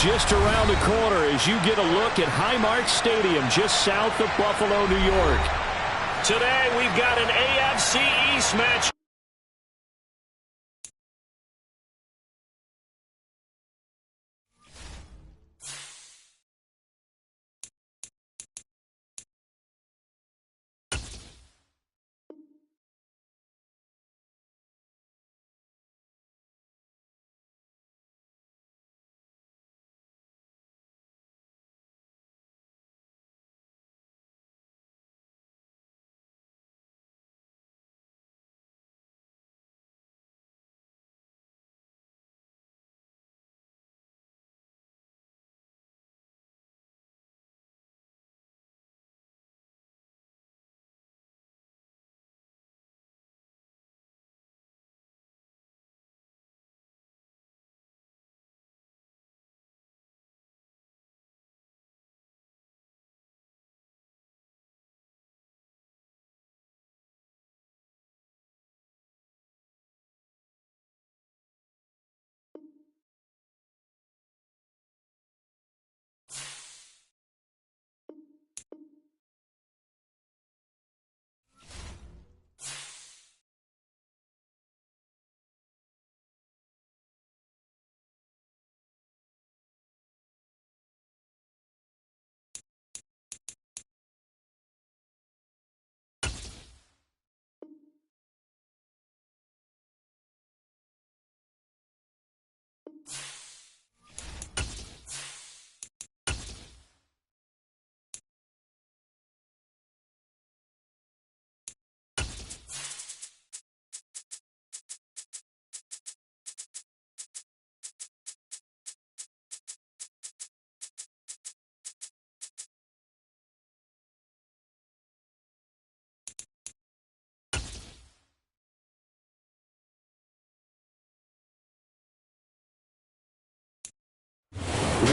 just around the corner as you get a look at Highmark Stadium just south of Buffalo, New York. Today we've got an AFC East match.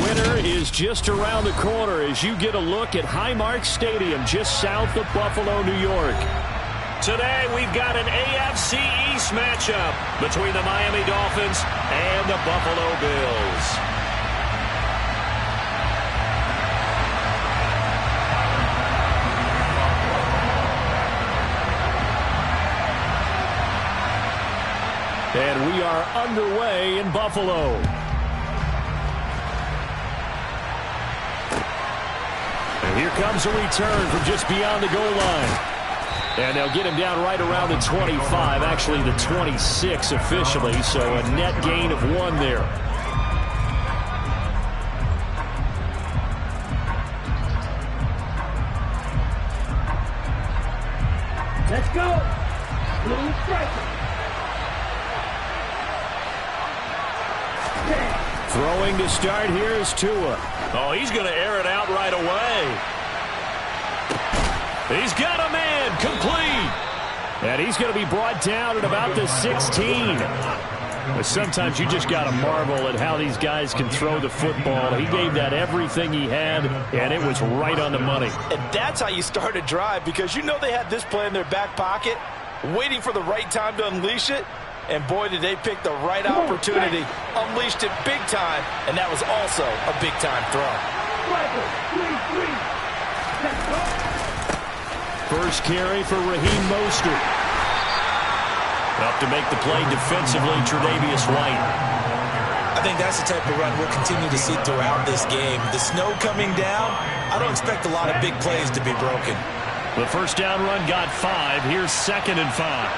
Winter is just around the corner as you get a look at Highmark Stadium just south of Buffalo, New York. Today we've got an AFC East matchup between the Miami Dolphins and the Buffalo Bills. And we are underway in Buffalo. And here comes a return from just beyond the goal line. And they'll get him down right around the 25, actually the 26 officially, so a net gain of 1 there. Let's go. Blue striker. Throwing to start here is Tua. Oh, he's going to air it out right away. He's got a man, complete. And he's going to be brought down at about the 16. But sometimes you just got to marvel at how these guys can throw the football. He gave that everything he had, and it was right on the money. And that's how you start a drive, because you know they had this play in their back pocket, waiting for the right time to unleash it. And boy, did they pick the right opportunity. Unleashed it big time, and that was also a big-time throw. First carry for Raheem Mostert. Up to make the play defensively, Tre'Davious White. I think that's the type of run we'll continue to see throughout this game. The snow coming down, I don't expect a lot of big plays to be broken. The first down run got 5. Here's 2nd and 5.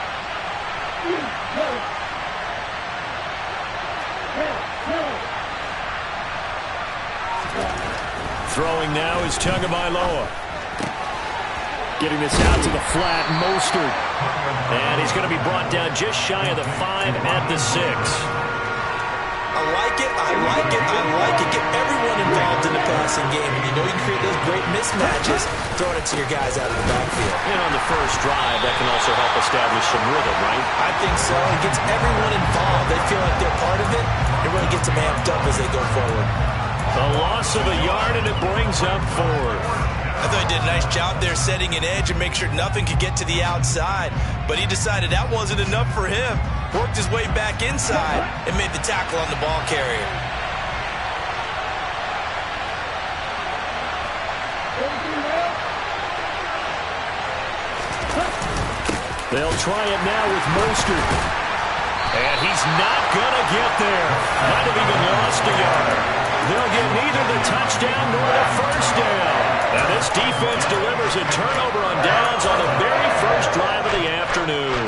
Throwing now is Tagovailoa. Getting this out to the flat, Mostert. And he's going to be brought down just shy of the 5 at the 6. I like it, I like it, I like it. Get everyone involved in the passing game. And you know you can create those great mismatches, throwing it to your guys out of the backfield. And on the first drive, that can also help establish some rhythm, right? I think so. It gets everyone involved. They feel like they're part of it. It really gets them amped up as they go forward. A loss of a yard, and it brings up 4th. I thought he did a nice job there setting an edge and make sure nothing could get to the outside. But he decided that wasn't enough for him. Worked his way back inside and made the tackle on the ball carrier. They'll try it now with Mostert. And he's not going to get there. Might have even lost a yard. They'll get neither the touchdown nor the first down. Now this defense delivers a turnover on downs on the very first drive of the afternoon.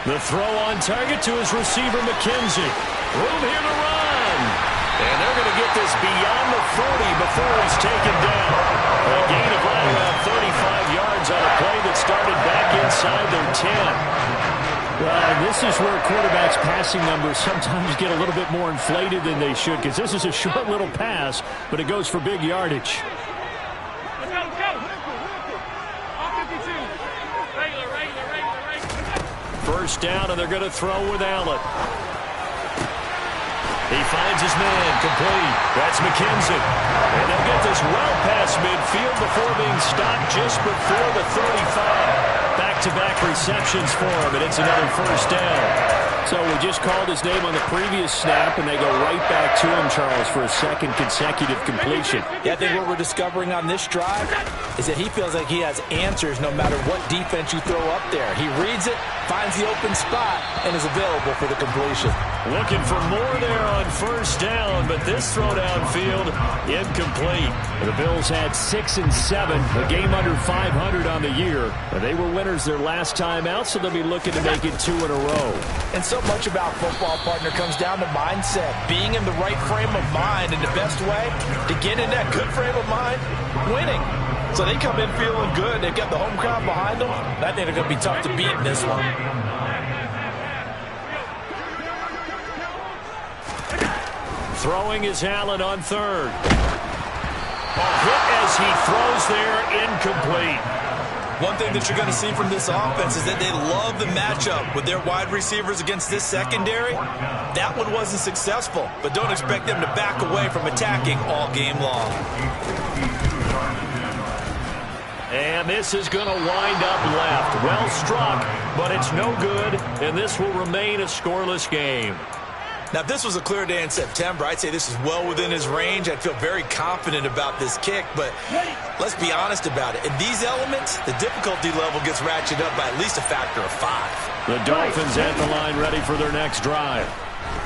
The throw on target to his receiver, McKenzie. Room here to run. And they're going to get this beyond the 40 before he's taken down. A gain of right around 35 yards on a play that started back inside their 10. Well, this is where quarterbacks' passing numbers sometimes get a little bit more inflated than they should, because this is a short little pass, but it goes for big yardage. First down, and they're going to throw with Allen. He finds his man, complete. That's McKenzie. And they'll get this well past midfield before being stopped just before the 35. Back-to-back receptions for him, and it's another first down. So we just called his name on the previous snap, and they go right back to him, Charles, for a second consecutive completion. Yeah, I think what we're discovering on this drive is that he feels like he has answers no matter what defense you throw up there. He reads it, finds the open spot, and is available for the completion. Looking for more there on first down, but this throw downfield, incomplete. The Bills had 6 and 7, a game under 500 on the year. They were winners their last time out, so they'll be looking to make it 2 in a row. And so much about football, partner, comes down to mindset. Being in the right frame of mind, and the best way to get in that good frame of mind, winning. So they come in feeling good. They've got the home crowd behind them. I think they're going to be tough to beat in this one. Throwing is Allen on third. A hit as he throws there, incomplete. One thing that you're going to see from this offense is that they love the matchup with their wide receivers against this secondary. That one wasn't successful, but don't expect them to back away from attacking all game long. And this is going to wind up left. Well struck, but it's no good, and this will remain a scoreless game. Now, if this was a clear day in September, I'd say this is well within his range. I'd feel very confident about this kick, but let's be honest about it. In these elements, the difficulty level gets ratcheted up by at least a factor of 5. The Dolphins at the line ready for their next drive.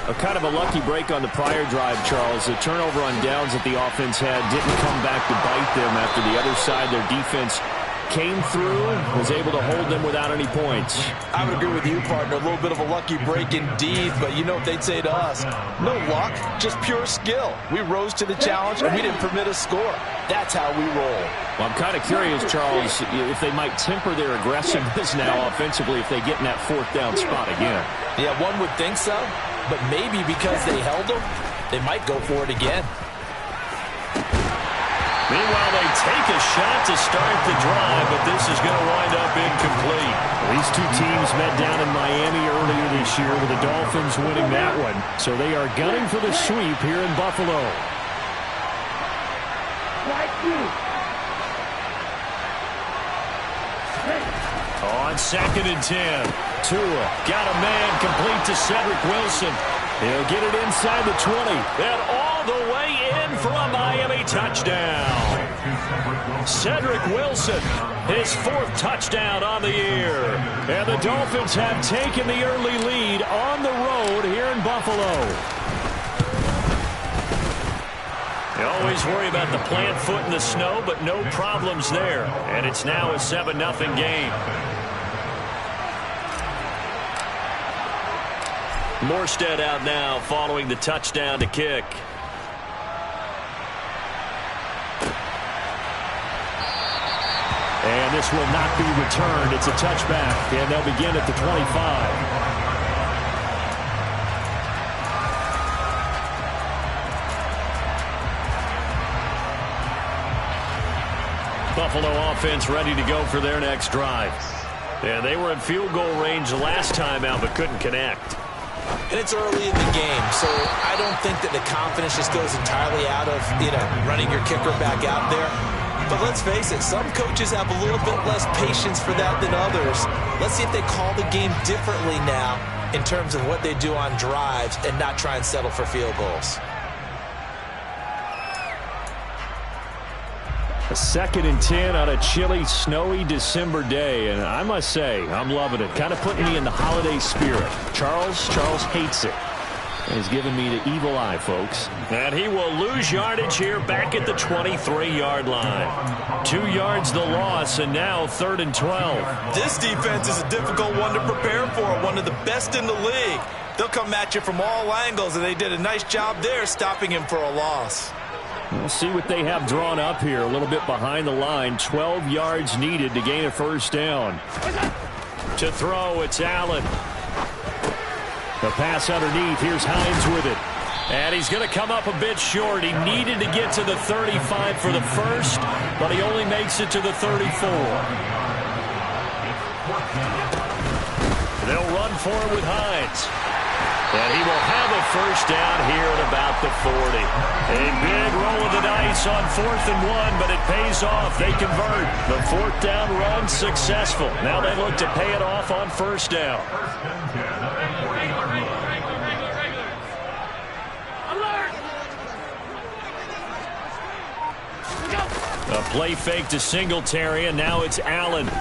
A kind of a lucky break on the prior drive, Charles. The turnover on downs that the offense had didn't come back to bite them after the other side. Their defense came through, was able to hold them without any points. I would agree with you, partner. A little bit of a lucky break indeed, but you know what they'd say to us? No luck, just pure skill. We rose to the challenge, and we didn't permit a score. That's how we roll. Well, I'm kind of curious, Charles, if they might temper their aggressiveness now offensively if they get in that fourth down spot again. Yeah, one would think so, but maybe because they held them, they might go for it again. Meanwhile, they take a shot to start the drive, but this is going to wind up incomplete. These two teams met down in Miami earlier this year with the Dolphins winning that one. So they are gunning for the sweep here in Buffalo. On 2nd and 10, Tua got a man complete to Cedric Wilson. He'll get it inside the 20 and all the way in for a Miami touchdown. Cedric Wilson, his 4th touchdown on the year. And the Dolphins have taken the early lead on the road here in Buffalo. They always worry about the plant foot in the snow, but no problems there. And it's now a 7-0 game. Morstead out now following the touchdown to kick. And this will not be returned. It's a touchback, and they'll begin at the 25. Buffalo offense ready to go for their next drive. And they were in field goal range the last time out, but couldn't connect. And it's early in the game, so I don't think that the confidence just goes entirely out of, running your kicker back out there. But let's face it, some coaches have a little bit less patience for that than others. Let's see if they call the game differently now in terms of what they do on drives and not try and settle for field goals. A 2nd and 10 on a chilly, snowy December day, and I must say, I'm loving it. Kind of putting me in the holiday spirit. Charles hates it. He's giving me the evil eye, folks. And he will lose yardage here back at the 23-yard line. 2 yards the loss, and now 3rd and 12. This defense is a difficult one to prepare for, one of the best in the league. They'll come at you from all angles, and they did a nice job there stopping him for a loss. We'll see what they have drawn up here. A little bit behind the line. 12 yards needed to gain a 1st down. To throw, it's Allen. The pass underneath. Here's Hines with it. And he's going to come up a bit short. He needed to get to the 35 for the first, but he only makes it to the 34. They'll run for it with Hines. And he will have a 1st down here at about the 40. A big roll of the dice on 4th and 1, but it pays off. They convert. The 4th down run successful. Now they look to pay it off on 1st down. A play fake to Singletary, and now it's Allen. And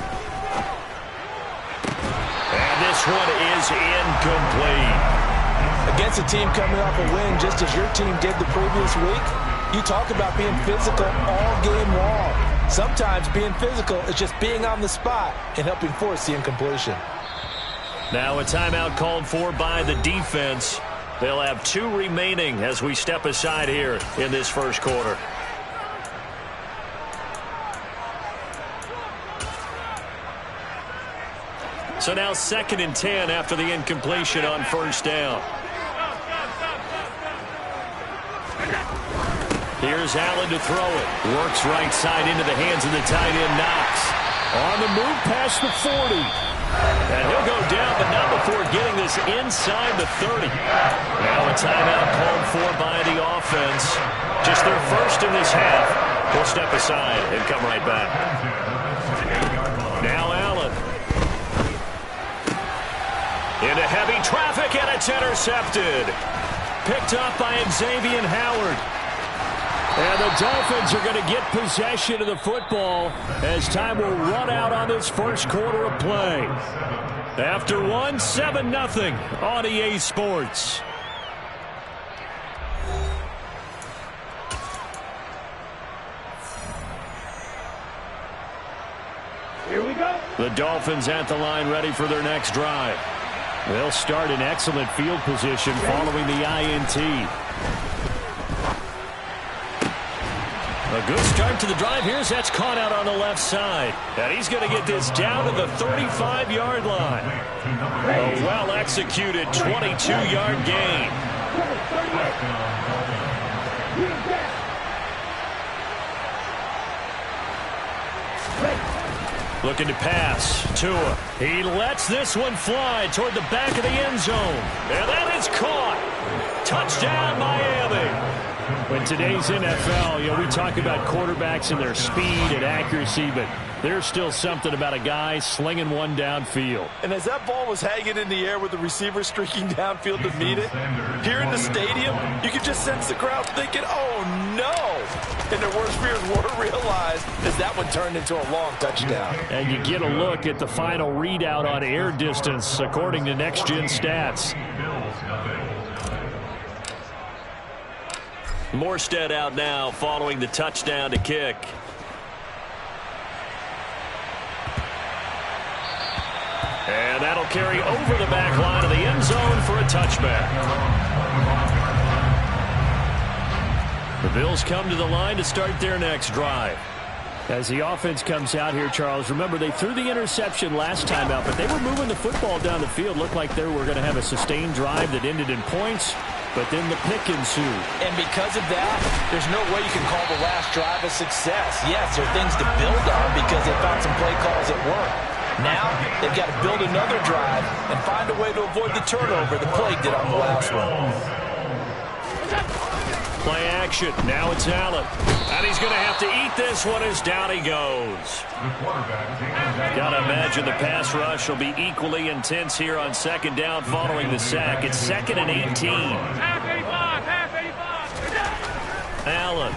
this one is incomplete. Against a team coming off a win just as your team did the previous week, you talk about being physical all game long. Sometimes being physical is just being on the spot and helping force the incompletion. Now a timeout called for by the defense. They'll have 2 remaining as we step aside here in this 1st quarter. So now 2nd and 10 after the incompletion on 1st down. Here's Allen to throw it. Works right side into the hands of the tight end, Knox. On the move past the 40. And he'll go down, but not before getting this inside the 30. Now a timeout called for by the offense. Just their first in this half. We'll step aside and come right back. Now Allen. Into heavy traffic, and it's intercepted. Picked up by Xavier Howard. And the Dolphins are going to get possession of the football as time will run out on this 1st quarter of play. After 7-0 on EA Sports. Here we go. The Dolphins at the line ready for their next drive. They'll start in excellent field position following the INT. A good start to the drive. Here's that's caught out on the left side. And he's going to get this down to the 35-yard line. A well-executed 22-yard gain. Looking to pass. Tua. He lets this one fly toward the back of the end zone. And that is caught. Touchdown, Miami. In today's NFL, we talk about quarterbacks and their speed and accuracy, but there's still something about a guy slinging one downfield. And as that ball was hanging in the air with the receiver streaking downfield to meet it, here in the stadium, you could just sense the crowd thinking, oh, no. And their worst fears were realized as that one turned into a long touchdown. And you get a look at the final readout on air distance, according to Next Gen Stats. Morstead out now following the touchdown to kick. And that'll carry over the back line of the end zone for a touchback. The Bills come to the line to start their next drive. As the offense comes out here, Charles, remember they threw the interception last time out, but they were moving the football down the field. Looked like they were going to have a sustained drive that ended in points. But then the pick ensued. And because of that, there's no way you can call the last drive a success. Yes, there are things to build on because they found some play calls that work. Now, they've got to build another drive and find a way to avoid the turnover the play did on the last one. Play action. Now it's Allen. And he's going to have to eat this one as down he goes. Got to imagine the pass rush will be equally intense here on 2nd down following the sack. It's 2nd and 18. Allen.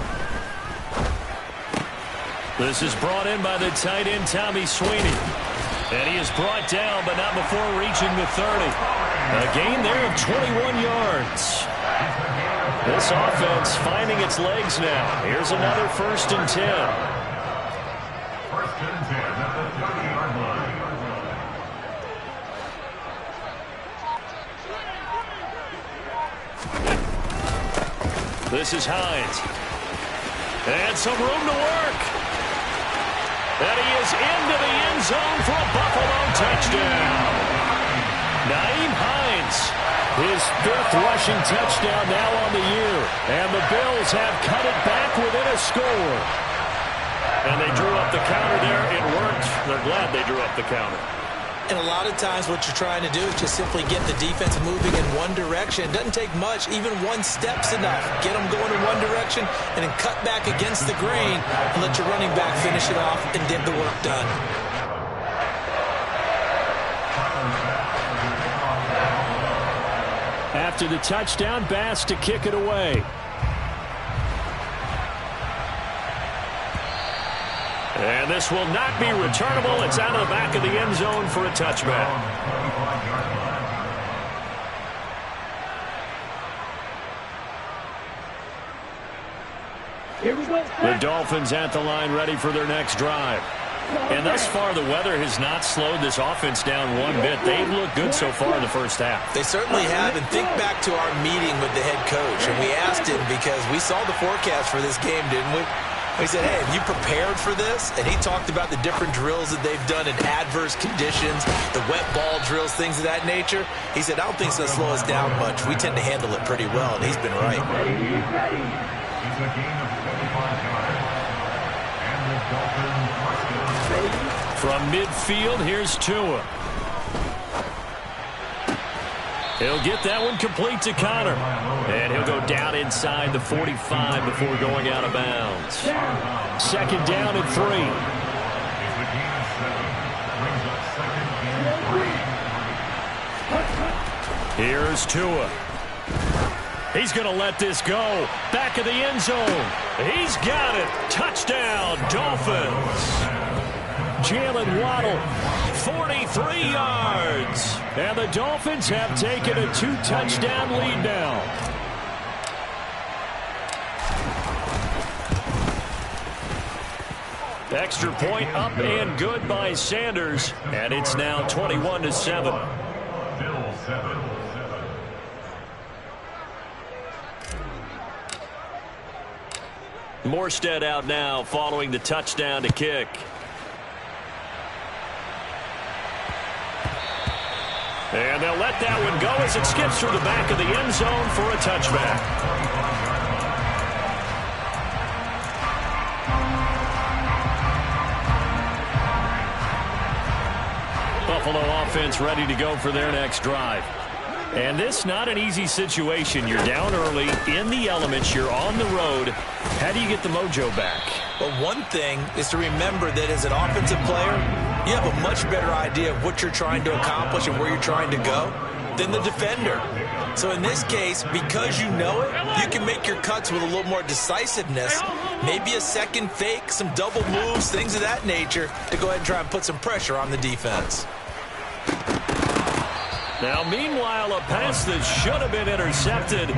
This is brought in by the tight end, Tommy Sweeney. And he is brought down, but not before reaching the 30. A gain there of 21 yards. This offense finding its legs now. Here's another 1st and 10. 1st and 10 at the 30-yard line. This is Hines. And some room to work. And he is into the end zone for a Buffalo touchdown. Nyheim Hines, his 5th rushing touchdown now on the year. And the Bills have cut it back within a score. And they drew up the counter there. It worked. They're glad they drew up the counter. And a lot of times what you're trying to do is just simply get the defense moving in one direction. It doesn't take much. Even one step's enough. Get them going in one direction and then cut back against the grain and let your running back finish it off and get the work done. After the touchdown, Bass to kick it away. And this will not be returnable. It's out of the back of the end zone for a touchback. Here we go. The Dolphins at the line ready for their next drive. And thus far, the weather has not slowed this offense down one bit. They've looked good so far in the first half. They certainly have. And think back to our meeting with the head coach. And we asked him because we saw the forecast for this game, didn't we? He said, hey, have you prepared for this? And he talked about the different drills that they've done in adverse conditions, the wet ball drills, things of that nature. He said, I don't think it's going to slow us down much. We tend to handle it pretty well, and he's been right. It's a gain of 25 yards. And the Dolphins must From midfield, here's Tua. He'll get that one complete to Connor. And he'll go down inside the 45 before going out of bounds. 2nd down and 3. Here's Tua. He's going to let this go. Back of the end zone. He's got it. Touchdown, Dolphins. Jalen Waddle, 43 yards. And the Dolphins have taken a 2-touchdown lead now. Extra point up and good by Sanders. And it's now 21-7. Morstead out now following the touchdown to kick. And they'll let that one go as it skips through the back of the end zone for a touchback. Buffalo offense ready to go for their next drive. And this not an easy situation. You're down early, in the elements, you're on the road. How do you get the mojo back? Well, one thing is to remember that as an offensive player, you have a much better idea of what you're trying to accomplish and where you're trying to go than the defender. So in this case, because you know it, you can make your cuts with a little more decisiveness, maybe a second fake, some double moves, things of that nature, to go ahead and try and put some pressure on the defense. Now, meanwhile, a pass that should have been intercepted,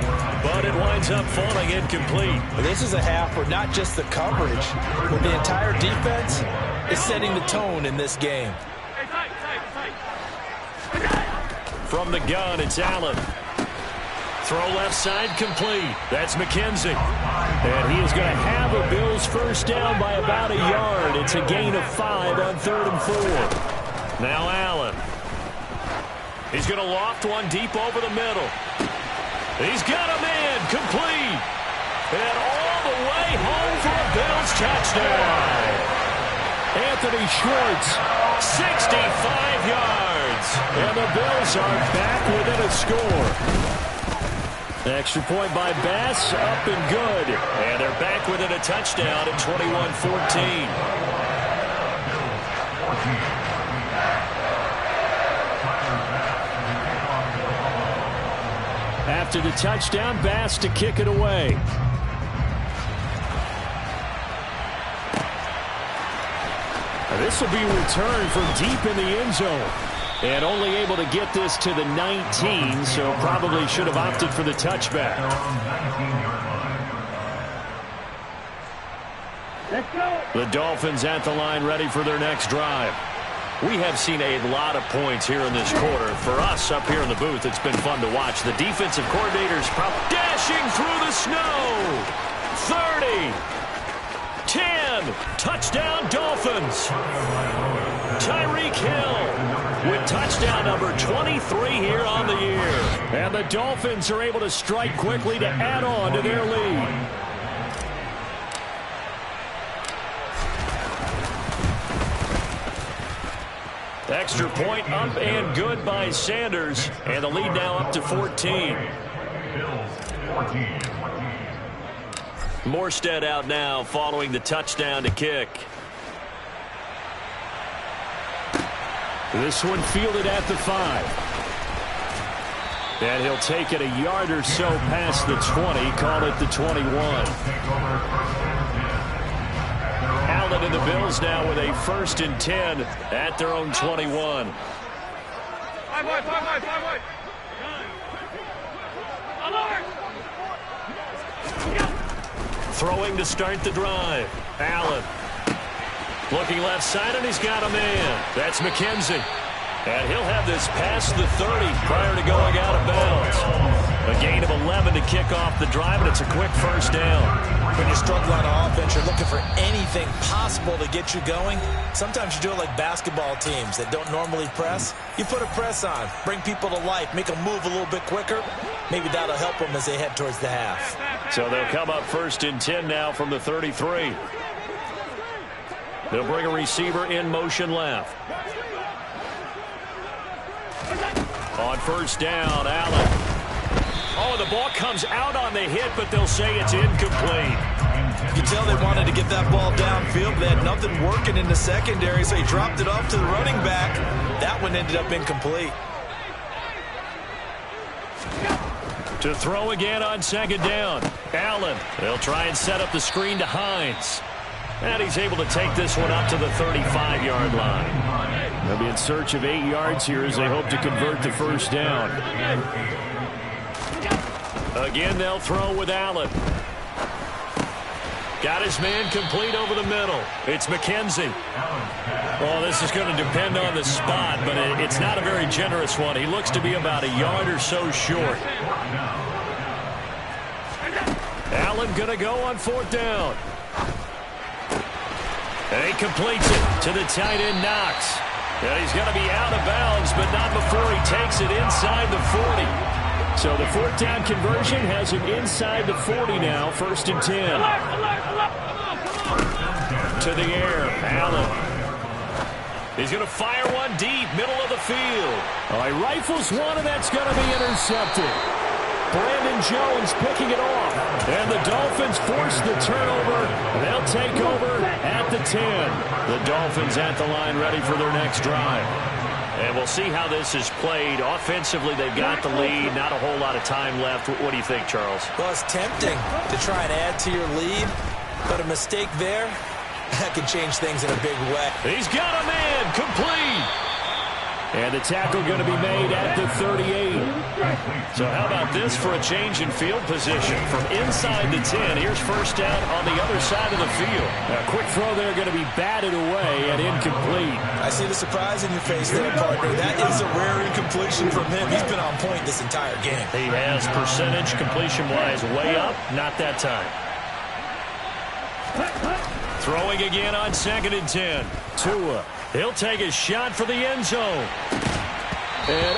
but it winds up falling incomplete. This is a half where not just the coverage, but the entire defense is setting the tone in this game. From the gun, it's Allen. Throw left side complete. That's McKenzie. And he is going to have a Bills first down by about a yard. It's a gain of 5 on 3rd and 4. Now Allen. He's going to loft one deep over the middle. He's got a man complete. And all the way home for a Bills touchdown. Anthony Schwartz, 65 yards. And the Bills are back within a score. Extra point by Bass, up and good. And they're back within a touchdown at 21-14. After the touchdown, Bass to kick it away. This will be a return from deep in the end zone. And only able to get this to the 19, so probably should have opted for the touchback. Let's go. The Dolphins at the line ready for their next drive. We have seen a lot of points here in this quarter. For us up here in the booth, it's been fun to watch. The defensive coordinators dashing through the snow. 30, 10, touchdown Dolphins. Tyreek Hill with touchdown number 23 here on the year. And the Dolphins are able to strike quickly to add on to their lead. Extra point up and good by Sanders. And the lead now up to 14. Morstead out now following the touchdown to kick. This one fielded at the 5. And he'll take it a yard or so past the 20. Call it the 21. Allen and the Bills now with a 1st and 10 at their own 21. Throwing to start the drive. Allen. Looking left side, and he's got a man. That's McKenzie. And he'll have this past the 30 prior to going out of bounds. A gain of 11 to kick off the drive, and it's a quick 1st down. When you're struggling on offense, you're looking for anything possible to get you going. Sometimes you do it like basketball teams that don't normally press. You put a press on, bring people to life, make them move a little bit quicker. Maybe that'll help them as they head towards the half. So they'll come up 1st and 10 now from the 33. They'll bring a receiver in motion left. On 1st down, Allen. Oh, the ball comes out on the hit, but they'll say it's incomplete. You can tell they wanted to get that ball downfield, but they had nothing working in the secondary, so he dropped it off to the running back. That one ended up incomplete. To throw again on 2nd down. Allen. They'll try and set up the screen to Hines. And he's able to take this one up to the 35-yard line. They'll be in search of 8 yards here as they hope to convert the 1st down. Again, they'll throw with Allen. Got his man complete over the middle. It's McKenzie. Oh, this is going to depend on the spot, but it's not a very generous one. He looks to be about a yard or so short. Allen going to go on 4th down. And he completes it to the tight end, Knox. And he's going to be out of bounds, but not before he takes it inside the 40. So the 4th down conversion has him inside the 40 now, 1st and 10. To the air, Allen. He's going to fire one deep, middle of the field. He rifles one, and that's going to be intercepted. Brandon Jones picking it off. And the Dolphins force the turnover. They'll take over at the 10. The Dolphins at the line ready for their next drive. And we'll see how this is played. Offensively, they've got the lead. Not a whole lot of time left. What do you think, Charles? Well, it's tempting to try and add to your lead, but a mistake there, that can change things in a big way. He's got a man complete. And the tackle going to be made at the 38. So how about this for a change in field position? From inside the 10, here's 1st down on the other side of the field. A quick throw there going to be batted away and incomplete. I see the surprise in your face there, partner. That is a rare incompletion from him. He's been on point this entire game. He has percentage completion-wise way up. Not that time. Throwing again on 2nd and 10. Tua. He'll take a shot for the end zone. And,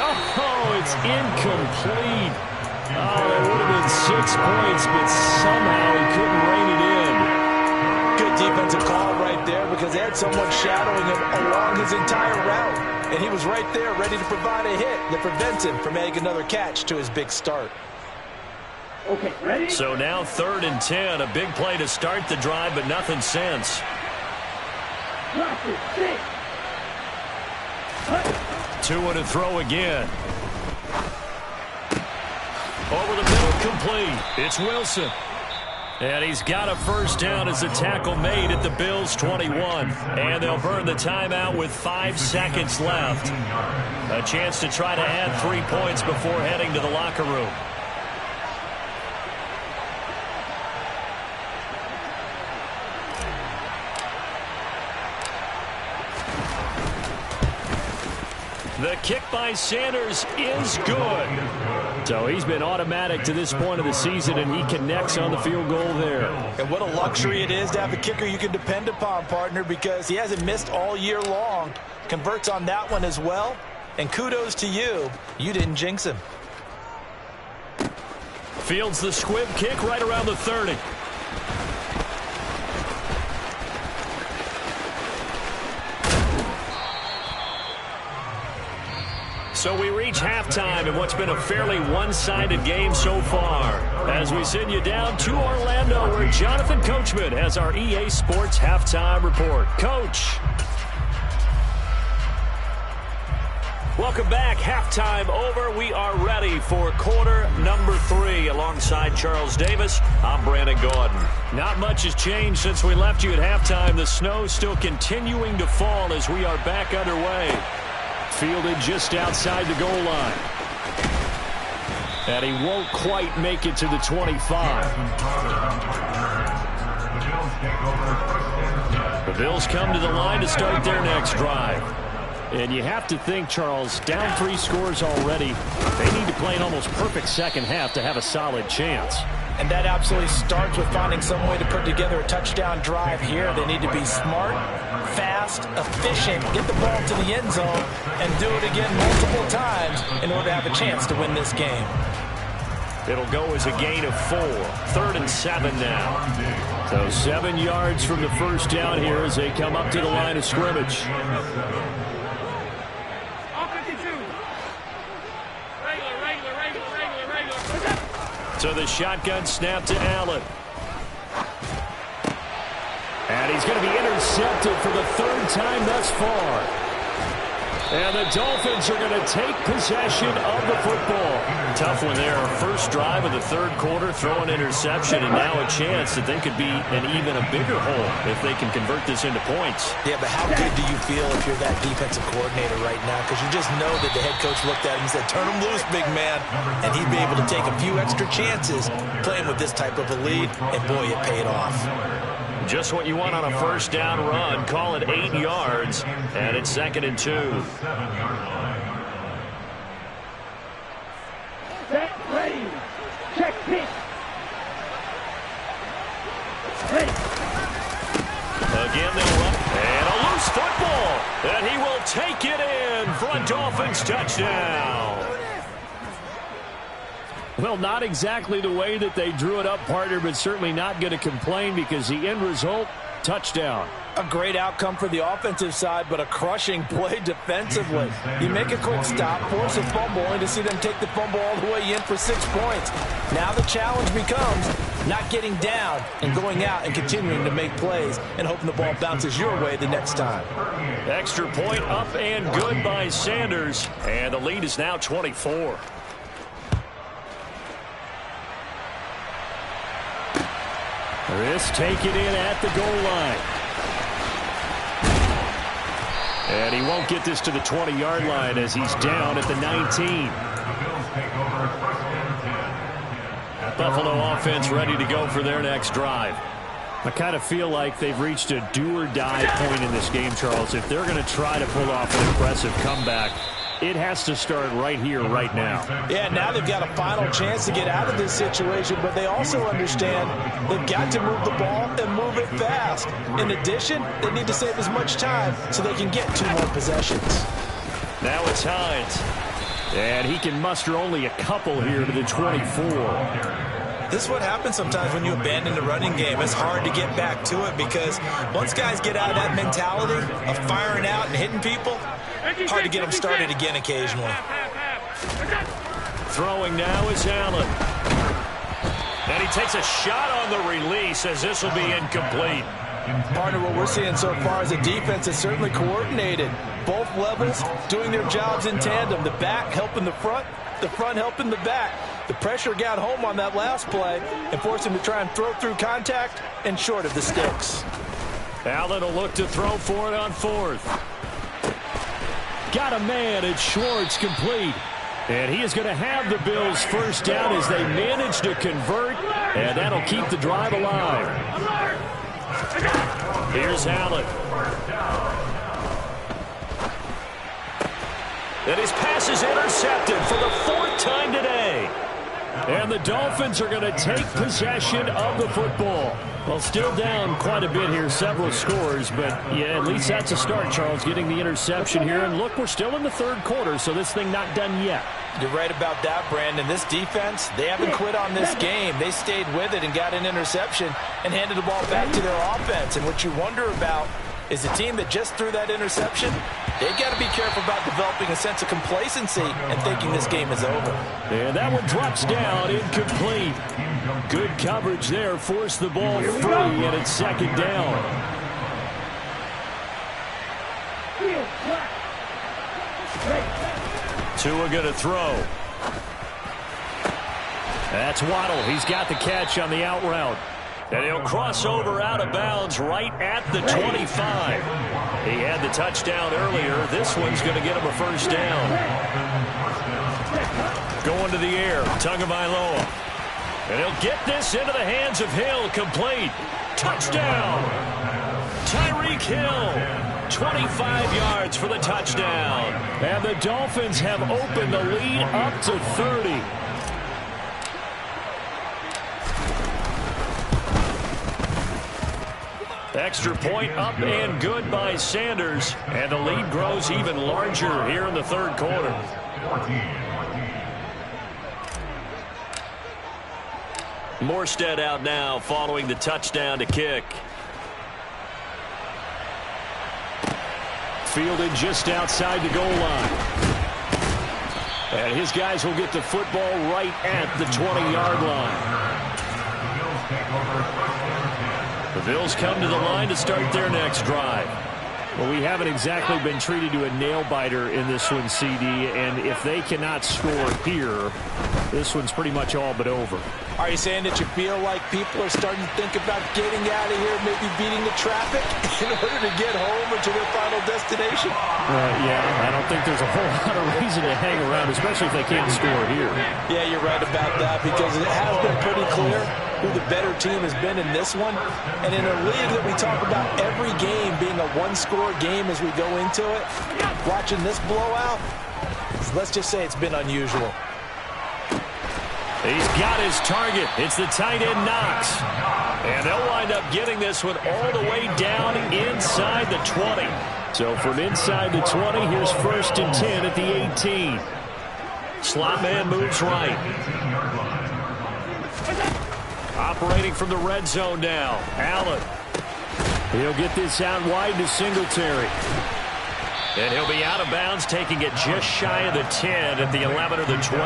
it's incomplete. It would have been 6 points, but somehow he couldn't rein it in. Good defensive call right there because they had someone shadowing him along his entire route. And he was right there ready to provide a hit that prevents him from adding another catch to his big start. Okay, ready? So now 3rd and 10. A big play to start the drive, but nothing since. Tua to throw again. Over the middle, complete. It's Wilson. And he's got a first down as the tackle made at the Bills' 21. And they'll burn the timeout with 5 seconds left. A chance to try to add 3 points before heading to the locker room. The kick by Sanders is good. So he's been automatic to this point of the season, and he connects on the field goal there. And what a luxury it is to have a kicker you can depend upon, partner, because he hasn't missed all year long. Converts on that one as well. And kudos to you. You didn't jinx him. Fields the squib kick right around the 30. So we reach halftime in what's been a fairly one-sided game so far. As we send you down to Orlando, where Jonathan Coachman has our EA Sports Halftime Report. Coach. Welcome back. Halftime over. We are ready for quarter number 3. Alongside Charles Davis, I'm Brandon Gordon. Not much has changed since we left you at halftime. The snow still continuing to fall as we are back underway. Fielded just outside the goal line. And he won't quite make it to the 25. The Bills come to the line to start their next drive. And you have to think, Charles, down 3 scores already. They need to play an almost perfect second half to have a solid chance. And that absolutely starts with finding some way to put together a touchdown drive here. They need to be smart, fast, efficient, get the ball to the end zone, and do it again multiple times in order to have a chance to win this game. It'll go as a gain of 4. 3rd and 7 now. So 7 yards from the first down here as they come up to the line of scrimmage. So the shotgun snap to Allen. And he's going to be intercepted for the 3rd time thus far. And the Dolphins are going to take possession of the football. Tough one there. First drive of the 3rd quarter, throw an interception, and now a chance that they could be an even a bigger hole if they can convert this into points. Yeah, but how good do you feel if you're that defensive coordinator right now? Because you just know that the head coach looked at him and said, turn him loose, big man. And he'd be able to take a few extra chances playing with this type of a lead, and boy, it paid off. Just what you want on a first down run. Call it 8 yards, and it's 2nd and 2. Set, ready. Check pitch. Ready. Again, they'll run. And a loose football. And he will take it in for a Dolphins touchdown. Well, not exactly the way that they drew it up, partner, but certainly not going to complain because the end result, touchdown. A great outcome for the offensive side, but a crushing play defensively. You make a quick stop, force a fumble, only to see them take the fumble all the way in for 6 points. Now the challenge becomes not getting down and going out and continuing to make plays and hoping the ball bounces your way the next time. Extra point up and good by Sanders, and the lead is now 24. This take it in at the goal line. And he won't get this to the 20-yard line as he's down at the 19. Buffalo offense ready to go for their next drive. I kind of feel like they've reached a do-or-die point in this game, Charles. If they're going to try to pull off an impressive comeback, it has to start right here, right now. Yeah, now they've got a final chance to get out of this situation, but they also understand they've got to move the ball and move it fast. In addition, they need to save as much time so they can get 2 more possessions. Now it's Hines. And he can muster only a couple here to the 24. This is what happens sometimes when you abandon the running game. It's hard to get back to it because once guys get out of that mentality of firing out and hitting people, hard to get them started again occasionally. Throwing now is Allen. And he takes a shot on the release as this will be incomplete. Partner, what we're seeing so far is a defense that's certainly coordinated. Both levels doing their jobs in tandem. The back helping the front helping the back. The pressure got home on that last play and forced him to try and throw through contact and short of the sticks. Allen will look to throw for it on fourth. Got a man at Schwartz, complete. And he is going to have the Bills first down as they manage to convert, and that'll keep the drive alive. Here's Allen. And his pass is intercepted for the fourth time today. And the Dolphins are going to take possession of the football. Well, still down quite a bit here, several scores, but yeah, at least that's a start, Charles, getting the interception here. And look, we're still in the third quarter, so this thing not done yet. You're right about that, Brandon. This defense, they haven't quit on this game. They stayed with it and got an interception and handed the ball back to their offense. And what you wonder about is the team that just threw that interception, they've got to be careful about developing a sense of complacency and thinking this game is over. And that one drops down, incomplete. Good coverage there, forced the ball free, and it's second down. Tua going to throw. That's Waddle. He's got the catch on the out route. And he'll cross over out of bounds right at the 25. He had the touchdown earlier. This one's going to get him a first down. Going to the air, Tagovailoa. And he'll get this into the hands of Hill, complete. Touchdown! Tyreek Hill, 25 yards for the touchdown. And the Dolphins have opened the lead up to 30. Extra point up and good by Sanders. And the lead grows even larger here in the third quarter. Morstead out now following the touchdown to kick. Fielded just outside the goal line. And his guys will get the football right at the 20-yard line. The Bills come to the line to start their next drive. Well, we haven't exactly been treated to a nail-biter in this one, CD, and if they cannot score here, this one's pretty much all but over. Are you saying that you feel like people are starting to think about getting out of here, maybe beating the traffic in order to get home or to their final destination? Yeah, I don't think there's a whole lot of reason to hang around, especially if they can't score here. Yeah, you're right about that, because it has been pretty clear who the better team has been in this one. And in a league that we talk about every game being a one-score game as we go into it, watching this blowout, let's just say it's been unusual. He's got his target. It's the tight end Knox. And they'll wind up getting this one all the way down inside the 20. So from inside the 20, here's 1st and 10 at the 18. Slot man moves right. Operating from the red zone now. Allen. He'll get this out wide to Singletary. And he'll be out of bounds, taking it just shy of the 10 at the 11 or the 12.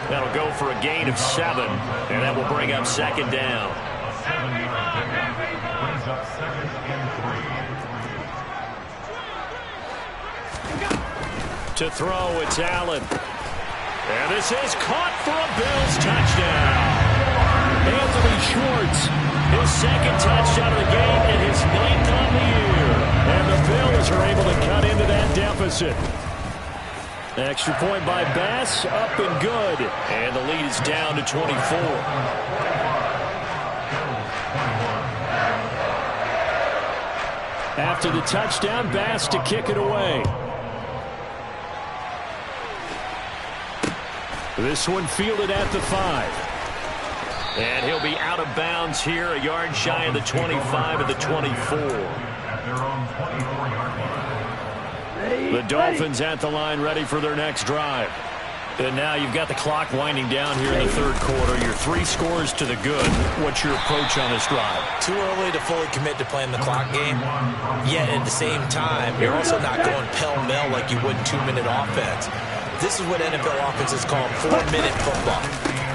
That'll go for a gain of 7, and that will bring up second down. To throw, it's Allen. And this is caught for a Bills touchdown. Anthony Schwartz, his second touchdown of the game and his 9th on the year. And the Bills are able to cut into that deficit. Extra point by Bass, up and good. And the lead is down to 24. After the touchdown, Bass to kick it away. This one fielded at the 5. And he'll be out of bounds here, a yard shy of the 25 of the 24. The Dolphins at the line, ready for their next drive. And now you've got the clock winding down here in the third quarter. Your 3 scores to the good. What's your approach on this drive? Too early to fully commit to playing the clock game. Yet at the same time, you're also not going pell-mell like you would in 2-minute offense. This is what NFL offenses call 4-minute football.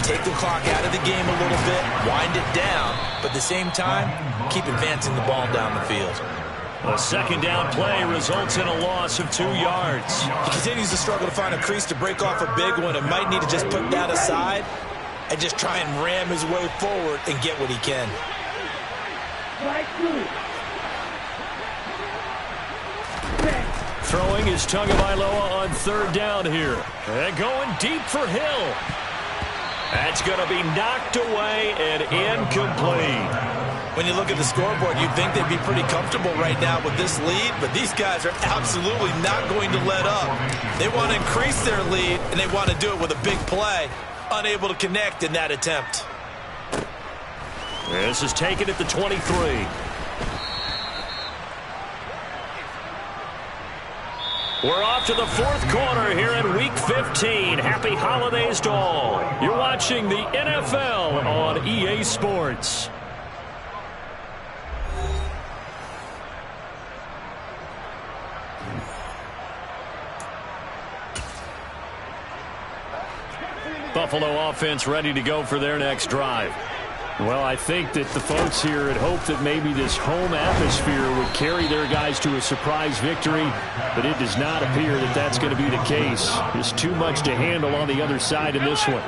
Take the clock out of the game a little bit, wind it down, but at the same time, keep advancing the ball down the field. A second down play results in a loss of 2 yards. He continues to struggle to find a crease to break off a big one and might need to just put that aside and just try and ram his way forward and get what he can. Throwing is Tagovailoa on third down here. And going deep for Hill. That's going to be knocked away and incomplete. When you look at the scoreboard, you'd think they'd be pretty comfortable right now with this lead, but these guys are absolutely not going to let up. They want to increase their lead, and they want to do it with a big play. Unable to connect in that attempt. This is taken at the 23. We're off to the fourth quarter here in Week 15. Happy holidays to all. You're watching the NFL on EA Sports. Buffalo offense ready to go for their next drive. Well, I think that the folks here had hoped that maybe this home atmosphere would carry their guys to a surprise victory, but it does not appear that that's going to be the case. There's too much to handle on the other side in this one.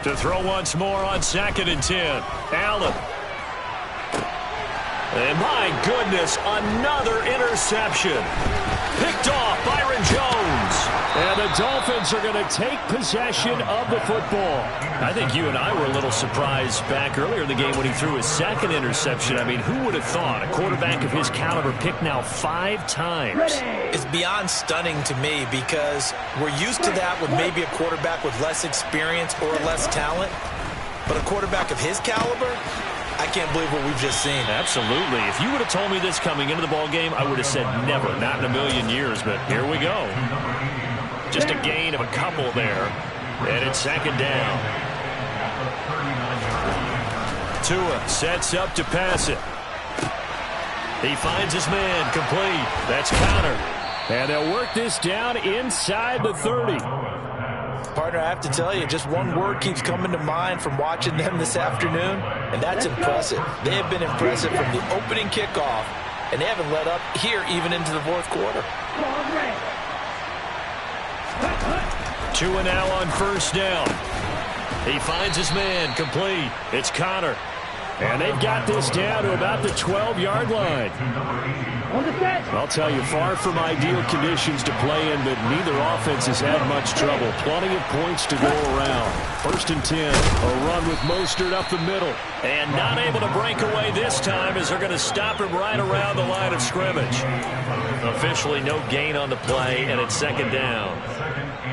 To throw once more on 2nd and 10. Allen. And my goodness, another interception. Picked off Byron Jones. And the Dolphins are going to take possession of the football. I think you and I were a little surprised back earlier in the game when he threw his 2nd interception. I mean, who would have thought a quarterback of his caliber picked now 5 times? It's beyond stunning to me because we're used to that with maybe a quarterback with less experience or less talent. But a quarterback of his caliber, I can't believe what we've just seen. Absolutely. If you would have told me this coming into the ball game, I would have said never, not in a million years. But here we go. Just a gain of a couple there. And it's 2nd down. Tua sets up to pass it. He finds his man complete. That's countered. And they'll work this down inside the 30. Partner, I have to tell you, just one word keeps coming to mind from watching them this afternoon, and that's impressive. They have been impressive from the opening kickoff, and they haven't let up here even into the fourth quarter. Tua now on 1st down. He finds his man complete. It's Connor. And they've got this down to about the 12-yard line. I'll tell you, far from ideal conditions to play in, but neither offense has had much trouble. Plenty of points to go around. 1st and 10. A run with Mostert up the middle. And not able to break away this time as they're going to stop him right around the line of scrimmage. Officially no gain on the play, and it's 2nd down.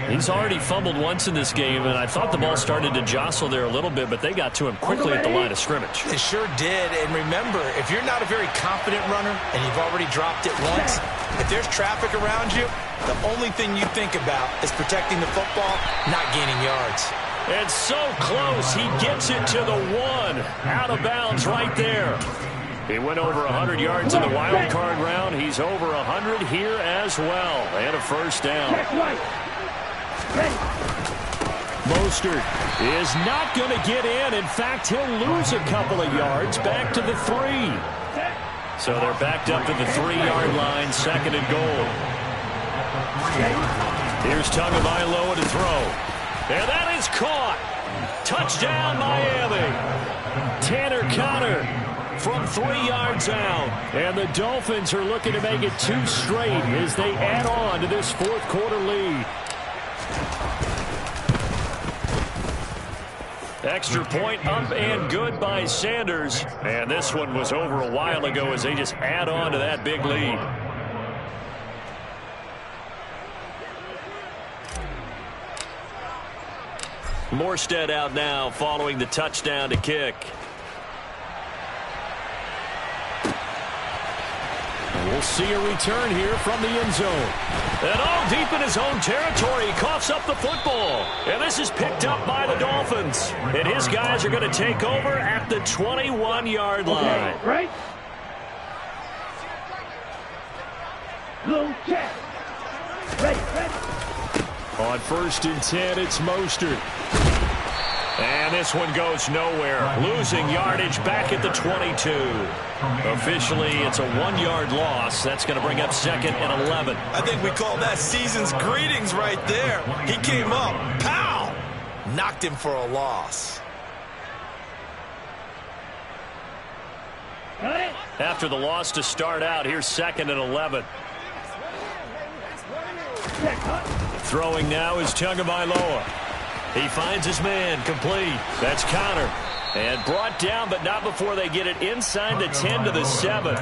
He's already fumbled once in this game, and I thought the ball started to jostle there a little bit, but they got to him quickly at the line of scrimmage. It sure did, and remember, if you're not a very confident runner and you've already dropped it once, if there's traffic around you, the only thing you think about is protecting the football, not gaining yards. And so close, he gets it to the 1. Out of bounds right there. He went over 100 yards in the wild card round. He's over 100 here as well. And a 1st down. Mostert is not going to get in. In fact, he'll lose a couple of yards back to the 3. So they're backed up to the 3-yard line, 2nd and goal. Here's Tagovailoa to throw. And that is caught. Touchdown, Miami. Tanner Connor from 3 yards out. And the Dolphins are looking to make it 2 straight as they add on to this fourth quarter lead. Extra point up and good by Sanders. And this one was over a while ago as they just add on to that big lead. Morstead out now following the touchdown to kick. We'll see a return here from the end zone. And all deep in his own territory, he coughs up the football. And this is picked up by the Dolphins. And his guys are going to take over at the 21-yard line. Okay, right? Low check. Ready. On 1st and 10, it's Mostert. And this one goes nowhere. Losing yardage back at the 22. Officially, it's a 1-yard loss. That's going to bring up 2nd and 11. I think we call that season's greetings right there. He came up, pow! Knocked him for a loss. After the loss to start out, here's 2nd and 11. Throwing now is Tagovailoa. He finds his man, complete. That's Connor. And brought down, but not before they get it inside the 10 to the 7.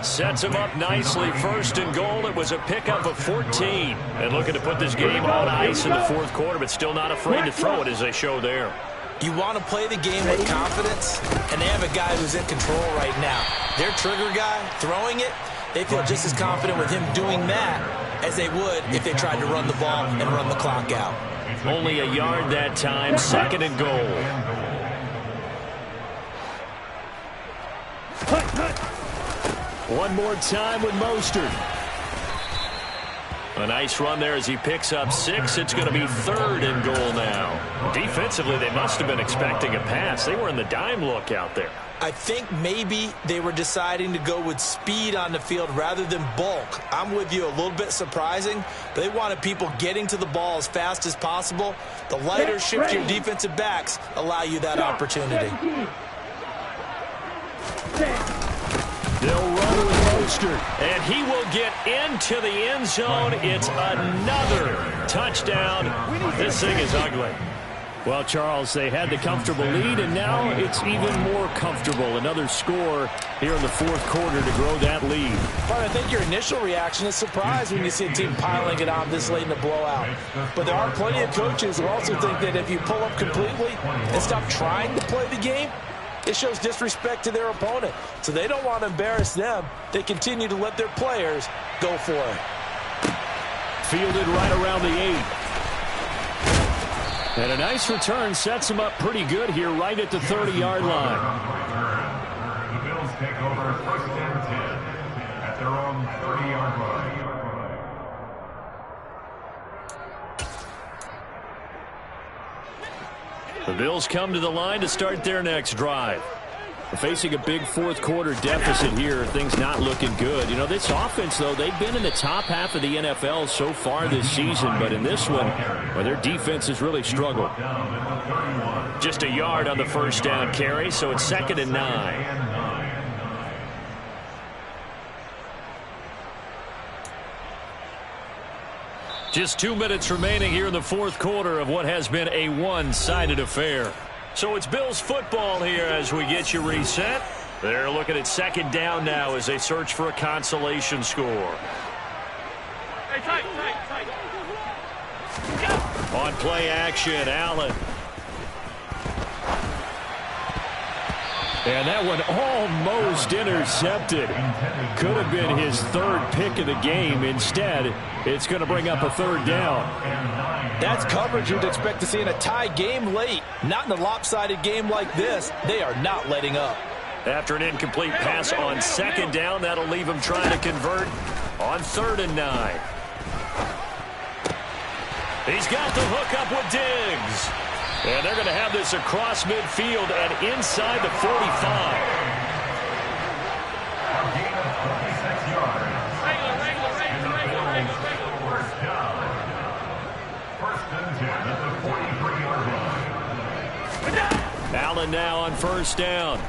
Sets him up nicely. 1st and goal. It was a pickup of 14. And looking to put this game on ice in the 4th quarter, but still not afraid to throw it as they show there. You want to play the game with confidence, and they have a guy who's in control right now. Their trigger guy, throwing it, they feel just as confident with him doing that as they would if they tried to run the ball and run the clock out. Only a yard that time, 2nd and goal. One more time with Mostert. A nice run there as he picks up 6. It's going to be 3rd and goal now. Defensively, they must have been expecting a pass. They were in the dime look out there. I think maybe they were deciding to go with speed on the field rather than bulk. I'm with you, a little bit surprising. But they wanted people getting to the ball as fast as possible. The lighter, shiftier defensive backs allow you that opportunity. They'll run with Mostert, and he will get into the end zone. It's another touchdown. This thing is ugly. Well, Charles, they had the comfortable lead, and now it's even more comfortable. Another score here in the 4th quarter to grow that lead. But I think your initial reaction is surprise when you see a team piling it on this late in the blowout. But there are plenty of coaches who also think that if you pull up completely and stop trying to play the game, it shows disrespect to their opponent. So they don't want to embarrass them. They continue to let their players go for it. Fielded right around the 8. And a nice return sets him up pretty good here right at the 30-yard line. The Bills take over 1st and 10 at their own 30-yard line. The Bills come to the line to start their next drive. We're facing a big 4th quarter deficit here. Things not looking good. You know, this offense, though, they've been in the top half of the NFL so far this season. But in this one, well, their defense has really struggled. Just a yard on the 1st down carry, so it's 2nd and 9. Just 2 minutes remaining here in the 4th quarter of what has been a one-sided affair. So it's Bills football here as we get you reset. They're looking at 2nd down now as they search for a consolation score. On play action, Allen. And that one almost intercepted. Could have been his 3rd pick of the game. Instead, it's going to bring up a 3rd down. That's coverage you'd expect to see in a tie game late. Not in a lopsided game like this. They are not letting up. After an incomplete pass on 2nd down, that'll leave him trying to convert on 3rd and 9. He's got the hook up with Diggs. And they're going to have this across midfield and inside the 45. A gain of 26 yards. First down. 1st and 10 at the 43-yard line. Allen now on 1st down.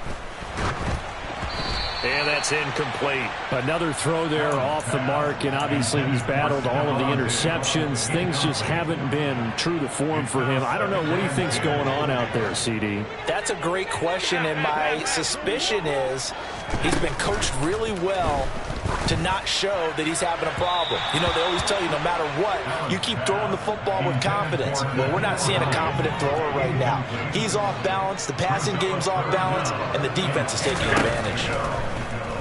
And that's incomplete. Another throw there off the mark, and obviously he's battled all of the interceptions. Things just haven't been true to form for him. I don't know. What do you think's going on out there, CD? That's a great question, and my suspicion is he's been coached really well to not show that he's having a problem. You know, they always tell you no matter what, you keep throwing the football with confidence. Well, we're not seeing a confident thrower right now. He's off balance, the passing game's off balance, and the defense is taking advantage.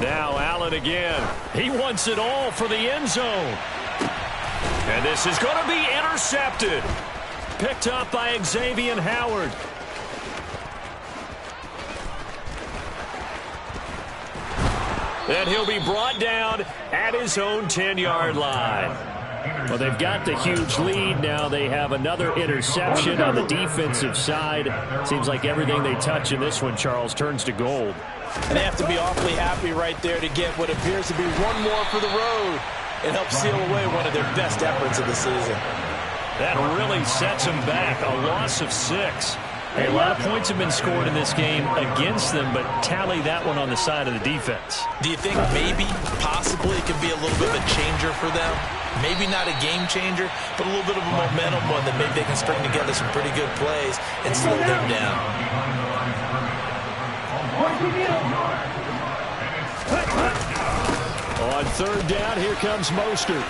Now Allen again. He wants it all for the end zone. And this is going to be intercepted. Picked up by Xavier Howard. And he'll be brought down at his own 10-yard line. Well, they've got the huge lead. Now they have another interception on the defensive side. Seems like everything they touch in this one, Charles, turns to gold. And they have to be awfully happy right there to get what appears to be one more for the road and help seal away one of their best efforts of the season. That really sets them back. A loss of 6. Hey, a lot of points have been scored in this game against them, but tally that one on the side of the defense. Do you think maybe, possibly, it could be a little bit of a changer for them? Maybe not a game changer, but a little bit of a momentum one that maybe they can string together some pretty good plays and slow them down. On third down, here comes Mostert.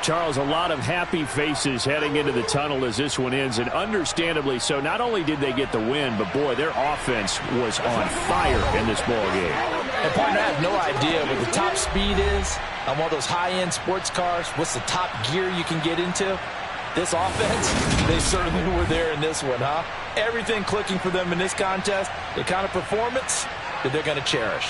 Charles, a lot of happy faces heading into the tunnel as this one ends, and understandably so. Not only did they get the win, but, boy, their offense was on fire in this ball game. And, partner, I have no idea what the top speed is on one of those high-end sports cars. What's the top gear you can get into? This offense, they certainly were there in this one, huh? Everything clicking for them in this contest, the kind of performance that they're going to cherish.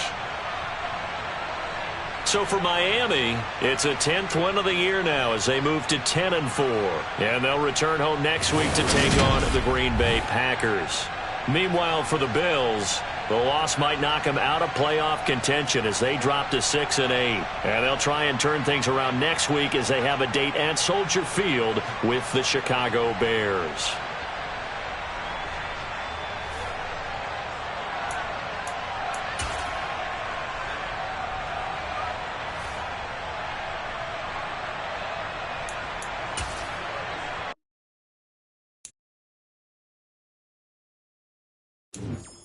So for Miami, it's a 10th win of the year now as they move to 10-4. And they'll return home next week to take on the Green Bay Packers. Meanwhile, for the Bills, the loss might knock them out of playoff contention as they drop to 6-8. And they'll try and turn things around next week as they have a date at Soldier Field with the Chicago Bears. You